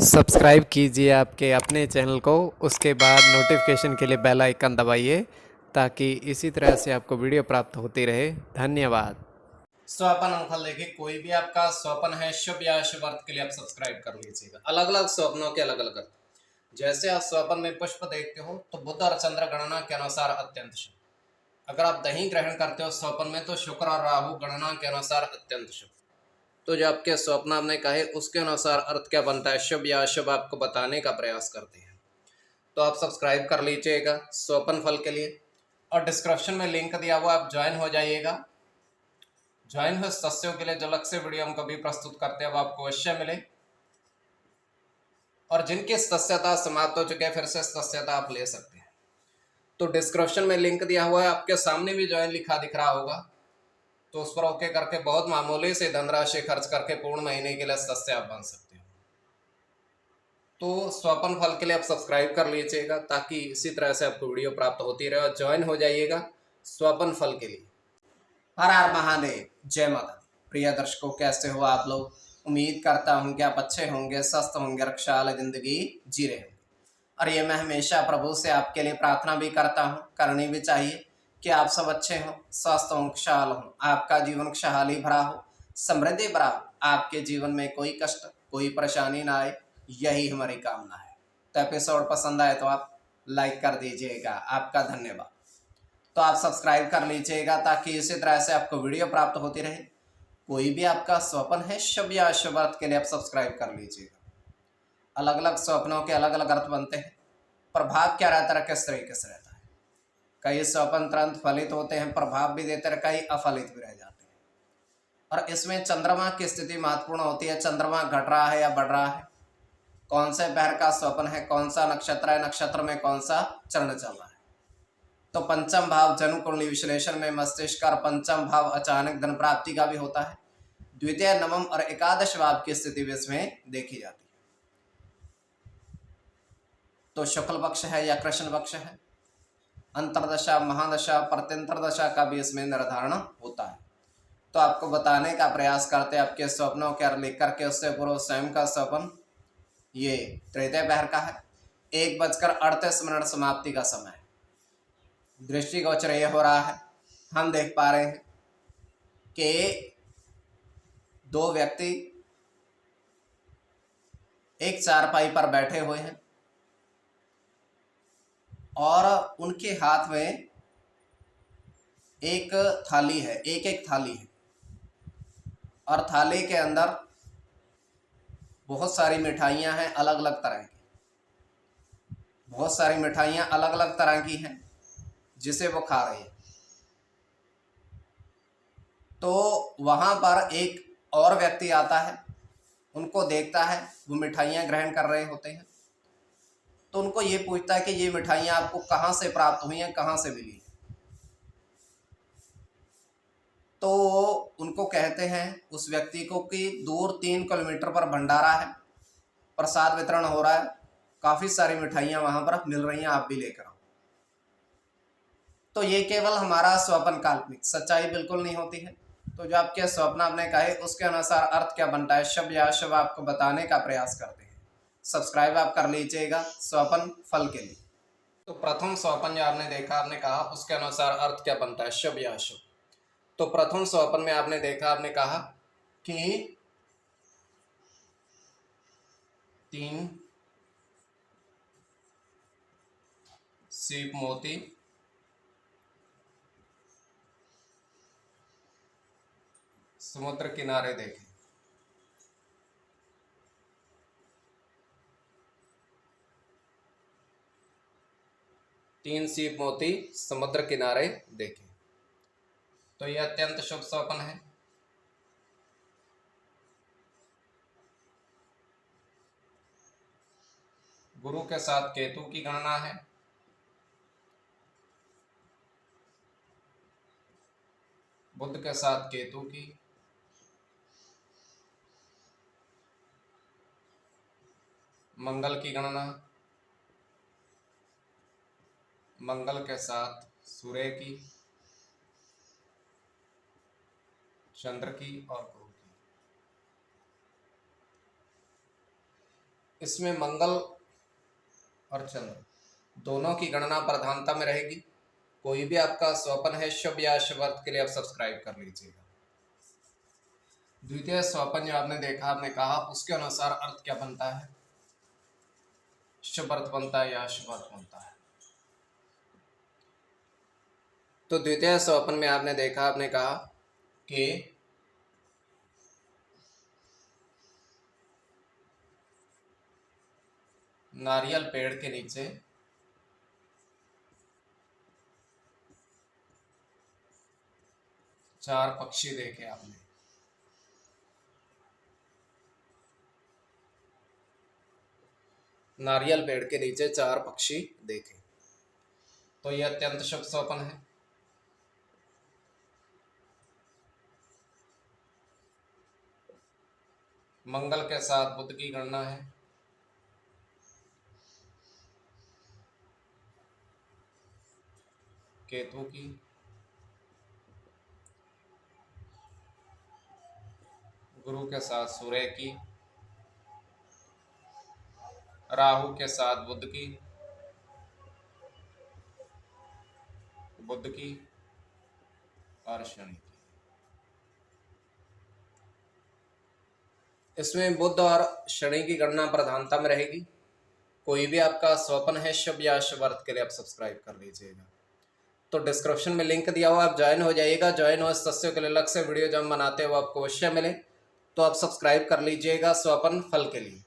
Subscribe कीजिए आपके अपने चैनल को, उसके बाद नोटिफिकेशन के लिए बेल आइकन दबाइए ताकि इसी तरह से आपको वीडियो प्राप्त होती रहे। धन्यवाद। स्वपन अंकफल देखिए, कोई भी आपका स्वपन है शुभ या अशुभ अर्थ के लिए आप सब्सक्राइब कर लीजिएगा। अलग अलग स्वप्नों के अलग अलग अर्थ। जैसे आप स्वपन में पुष्प देखते हो तो बुध और चंद्र गणना के अनुसार अत्यंत शुभ। अगर आप दही ग्रहण करते हो स्वपन में तो शुक्र और राहु गणना के अनुसार अत्यंत शुभ। तो जो आपके स्वप्न आपने कहे उसके अनुसार अर्थ क्या बनता है, शुभ या अशुभ, आपको बताने का प्रयास करते हैं। तो आप सब्सक्राइब कर लीजिएगा स्वपन फल के लिए, और डिस्क्रिप्शन में लिंक दिया हुआ, आप ज्वाइन हो जाइएगा। ज्वाइन हुए सदस्यों के लिए जो अलग से वीडियो हम कभी प्रस्तुत करते हैं वो आपको अवश्य मिले, और जिनकी सदस्यता समाप्त हो चुके हैं फिर से सदस्यता आप ले सकते हैं। तो डिस्क्रिप्शन में लिंक दिया हुआ है, आपके सामने भी ज्वाइन लिखा दिख रहा होगा, तो उस पर ओके करके बहुत मामूली से धनराशि खर्च करके पूर्ण महीने के लिए सदस्य आप बन सकते हो। तो स्वपन फल के लिए आप सब्सक्राइब कर लीजिएगा ताकि इसी तरह से आपको वीडियो प्राप्त होती रहे, और ज्वाइन हो जाइएगा स्वपन फल के लिए। हर हर महादेव, जय माता दी। प्रिय दर्शकों, कैसे हो आप लोग? उम्मीद करता हूं कि आप अच्छे होंगे, स्वस्थ होंगे, खुशहाल जिंदगी जी रहे होंगे। और ये मैं हमेशा प्रभु से आपके लिए प्रार्थना भी करता हूं, करनी भी चाहिए, कि आप सब अच्छे हों, स्वस्थ हों, खुशहाल हों, आपका जीवन खुशहाली भरा हो, समृद्धि भरा हो, आपके जीवन में कोई कष्ट कोई परेशानी ना आए, यही हमारी कामना है। तो एपिसोड पसंद आए तो आप लाइक कर दीजिएगा, आपका धन्यवाद। तो आप सब्सक्राइब कर लीजिएगा ताकि इसी तरह से आपको वीडियो प्राप्त होती रहे। कोई भी आपका स्वप्न है शुभ या अशुभ अर्थ के लिए आप सब्सक्राइब कर लीजिएगा। अलग अलग स्वप्नों के अलग अलग अर्थ बनते हैं। प्रभाव क्या रहता है, किस तरीके से रहता है। कई स्वप्न तुरंत फलित होते हैं, प्रभाव भी देते हैं, कई अफलित भी रह जाते हैं। और इसमें चंद्रमा की स्थिति महत्वपूर्ण होती है। चंद्रमा घट रहा है या बढ़ रहा है, कौन से पैर का स्वप्न है, कौन सा नक्षत्र है, नक्षत्र में कौन सा चरण चल रहा है। तो पंचम भाव जन्म कुंडली विश्लेषण में मस्तिष्क और पंचम भाव अचानक धन प्राप्ति का भी होता है। द्वितीय, नवम और एकादश भाव की स्थिति भी इसमें देखी जाती है। तो शुक्ल पक्ष है या कृष्ण पक्ष है, अंतरदशा, महादशा, प्रत्यंतर दशा का भी इसमें निर्धारण होता है। तो आपको बताने का प्रयास करते हैं आपके स्वप्नों के लिख करके। उससे पूर्व स्वयं का स्वप्न ये तृतीय पहर का है, 1:38 समाप्ति का समय है। दृष्टिगोचर यह हो रहा है, हम देख पा रहे हैं कि दो व्यक्ति एक चारपाई पर बैठे हुए हैं और उनके हाथ में एक थाली है, एक एक थाली है, और थाली के अंदर बहुत सारी मिठाइयां हैं, अलग अलग तरह की। बहुत सारी मिठाइयां अलग अलग तरह की हैं जिसे वो खा रहे हैं। तो वहां पर एक और व्यक्ति आता है, उनको देखता है, वो मिठाइयां ग्रहण कर रहे होते हैं। तो उनको ये पूछता है कि ये मिठाइयां आपको कहाँ से प्राप्त हुई हैं, कहाँ से मिली। तो उनको कहते हैं उस व्यक्ति को कि दूर 3 किलोमीटर पर भंडारा है, प्रसाद वितरण हो रहा है, काफी सारी मिठाइयां वहां पर मिल रही हैं, आप भी लेकर आओ। तो ये केवल हमारा स्वप्न काल्पनिक, सच्चाई बिल्कुल नहीं होती है। तो जो आपके स्वप्न आपने कहे उसके अनुसार अर्थ क्या बनता है, शुभ या अशुभ, आपको बताने का प्रयास करते हैं। सब्सक्राइब आप कर लीजिएगा स्वप्न फल के लिए। तो प्रथम स्वप्न जो आपने देखा, आपने कहा उसके अनुसार अर्थ क्या बनता है, शुभ या अशुभ। तो प्रथम स्वप्न में आपने देखा, आपने कहा कि 3 सीप मोती समुद्र किनारे देखे। तीन सीप मोती समुद्र किनारे देखे, तो यह अत्यंत शुभ स्वप्न है। गुरु के साथ केतु की गणना है। बुध के साथ केतु की, मंगल की गणना, मंगल के साथ सूर्य की, चंद्र की और गुरु की। इसमें मंगल और चंद्र दोनों की गणना प्रधानता में रहेगी। कोई भी आपका स्वपन है शुभ या अशुभ अर्थ के लिए आप सब्सक्राइब कर लीजिएगा। द्वितीय स्वपन जो आपने देखा, आपने कहा उसके अनुसार अर्थ क्या बनता है, शुभ अर्थ बनता है या अशुभ अर्थ बनता है। तो द्वितीय स्वपन में आपने देखा, आपने कहा कि नारियल पेड़ के नीचे चार पक्षी देखे आपने। नारियल पेड़ के नीचे चार पक्षी देखे, तो यह अत्यंत शुभ स्वप्न है। मंगल के साथ बुध की गणना है। केतु की, गुरु के साथ सूर्य की, राहु के साथ बुध की, बुध की और शनि की। इसमें बुध और शनि की गणना प्रधानता में रहेगी। कोई भी आपका स्वप्न है शुभ या अशुभ अर्थ के लिए आप सब्सक्राइब कर लीजिएगा। तो डिस्क्रिप्शन में लिंक दिया हुआ, आप ज्वाइन हो जाइएगा। ज्वाइन हो इस तथ्यों के लिए अलग से वीडियो जब हम बनाते हैं वो आपको अवश्य मिले, तो आप सब्सक्राइब कर लीजिएगा स्वपन फल के लिए।